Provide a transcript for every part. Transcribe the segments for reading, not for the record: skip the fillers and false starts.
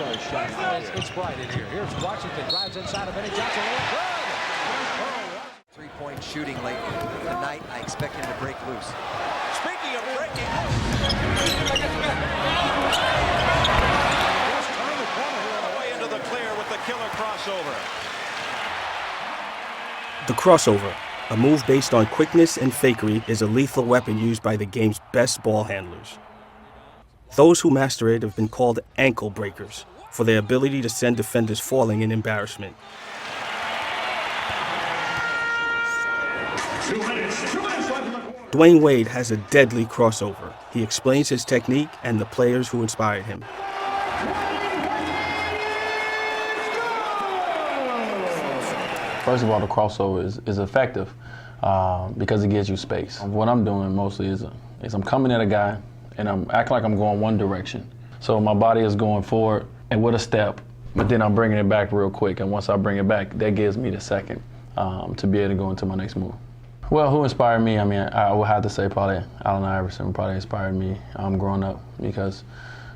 All-Star shot. It's bright in here. Here's Washington, drives inside of Benny Johnson. Good! Three-point shooting late tonight. I expect him to break loose. Speaking of breaking loose. Turn the corner here and away into the clear with the killer crossover. The crossover, a move based on quickness and fakery, is a lethal weapon used by the game's best ball handlers. Those who master it have been called ankle breakers for their ability to send defenders falling in embarrassment. Dwayne Wade has a deadly crossover. He explains his technique and the players who inspired him. First of all, the crossover is effective because it gives you space. What I'm doing mostly is I'm coming at a guy and I'm acting like I'm going one direction. So my body is going forward and with a step, but then I'm bringing it back real quick. And once I bring it back, that gives me the second to be able to go into my next move. Well, who inspired me? I mean, I would have to say probably Allen Iverson probably inspired me growing up because,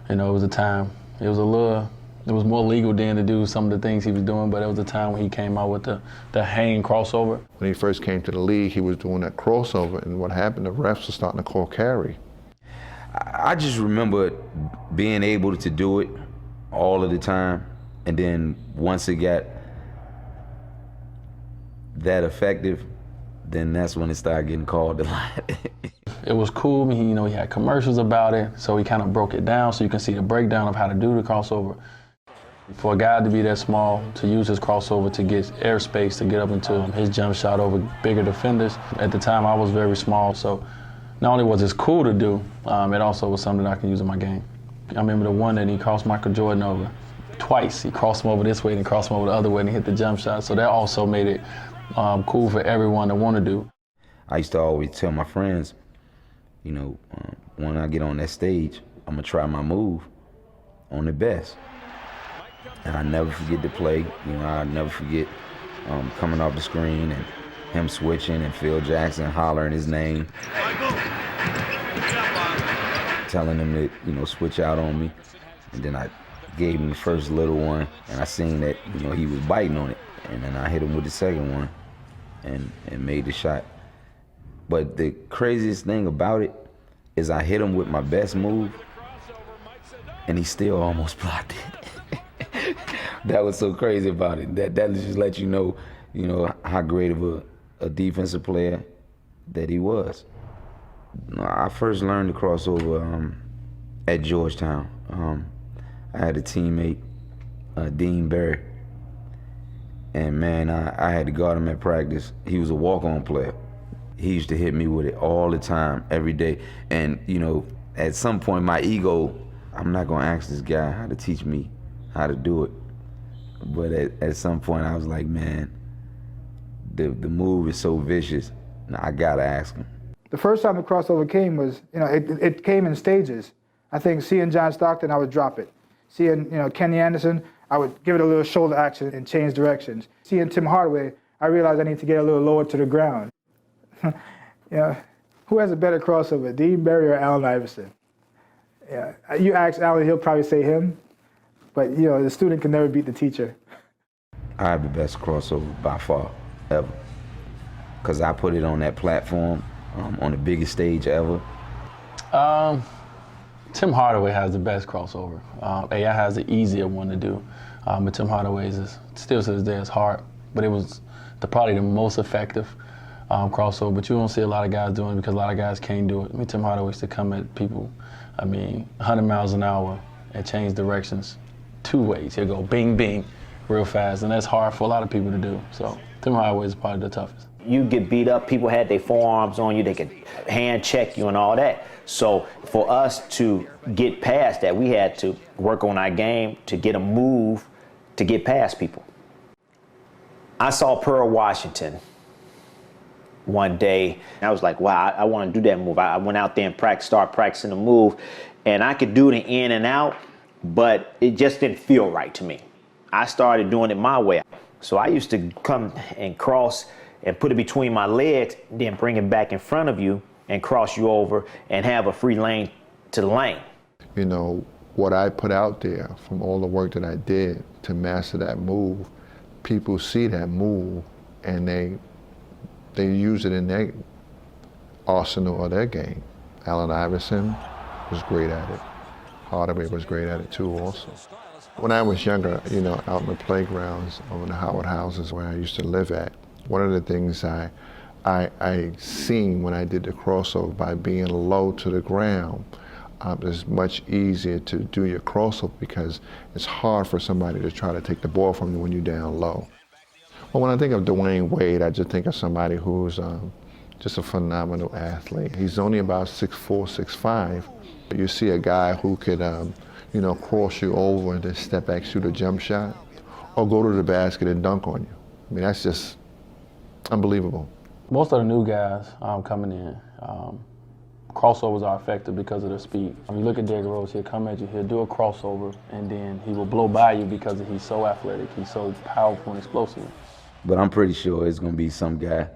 it was a time, it was more legal then to do some of the things he was doing, but it was a time when he came out with the hang crossover. When he first came to the league, he was doing that crossover, and what happened, the refs were starting to call carry. I just remember being able to do it all of the time, and then once it got that effective, then that's when it started getting called a lot. It was cool. He had commercials about it, so he kind of broke it down so you can see the breakdown of how to do the crossover. For a guy to be that small, to use his crossover to get airspace to get up into his jump shot over bigger defenders. At the time, I was very small, so not only was it cool to do, it also was something that I can use in my game. I remember the one that he crossed Michael Jordan over twice. He crossed him over this way and crossed him over the other way and he hit the jump shot, so that also made it cool for everyone to want to do. I used to always tell my friends, when I get on that stage, I'm gonna try my move on the best. And I never forget the play. I never forget coming off the screen and him switching and Phil Jackson hollering his name, telling him to switch out on me. And then I gave him the first little one, and I seen that he was biting on it. And then I hit him with the second one and made the shot. But the craziest thing about it is I hit him with my best move and he still almost blocked it. That was so crazy about it. That just let you know how great of a defensive player that he was. I first learned the crossover at Georgetown. I had a teammate, Dean Barry. And man, I had to guard him at practice. He was a walk-on player. He used to hit me with it all the time, every day. And at some point my ego, I'm not gonna ask this guy how to teach me how to do it. But at some point I was like, man, the move is so vicious, I gotta ask him. The first time the crossover came was, it came in stages. I think seeing John Stockton, I would drop it. Seeing, Kenny Anderson, I would give it a little shoulder action and change directions. Seeing Tim Hardaway, I realized I need to get a little lower to the ground. Who has a better crossover, Dean Barry or Allen Iverson? Yeah, you ask Allen, he'll probably say him, but the student can never beat the teacher. I have the best crossover by far, ever. Because I put it on that platform, on the biggest stage ever. Tim Hardaway has the best crossover. AI has the easier one to do, but Tim Hardaway's is still to this day is hard, but it was probably the most effective crossover. But you don't see a lot of guys doing it because a lot of guys can't do it. Tim Hardaway used to come at people, 100 miles an hour and change directions 2 ways. He'll go bing, bing, real fast, and that's hard for a lot of people to do. So Tim Hardaway is probably the toughest. You get beat up, people had their forearms on you, they could hand check you and all that. So for us to get past that, we had to work on our game to get a move to get past people. I saw Pearl Washington one day, and I was like, wow, I want to do that move. I went out there and started practicing the move, and I could do the in and out, but it just didn't feel right to me. I started doing it my way. So I used to come and cross and put it between my legs, then bring it back in front of you and cross you over and have a free lane to the lane. what I put out there from all the work that I did to master that move, people see that move and they use it in their arsenal or their game. Allen Iverson was great at it. Hardaway was great at it too also. When I was younger, you know, out in the playgrounds over the Howard houses where I used to live at, one of the things I seen when I did the crossover, by being low to the ground, it's much easier to do your crossover because it's hard for somebody to try to take the ball from you when you're down low. Well, when I think of Dwayne Wade, I just think of somebody who's just a phenomenal athlete. He's only about 6'4", 6'5". You see a guy who could, you know, cross you over and then step back, shoot a jump shot, or go to the basket and dunk on you. I mean, that's just unbelievable. Most of the new guys coming in, crossovers are effective because of their speed. When you look at Derrick Rose, he'll come at you, he'll do a crossover, and then he will blow by you because he's so athletic, he's so powerful and explosive. But I'm pretty sure it's gonna be some guy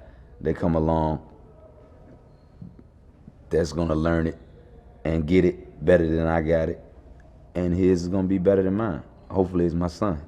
that come along that's gonna learn it and get it better than I got it, and his is gonna be better than mine. Hopefully it's my son.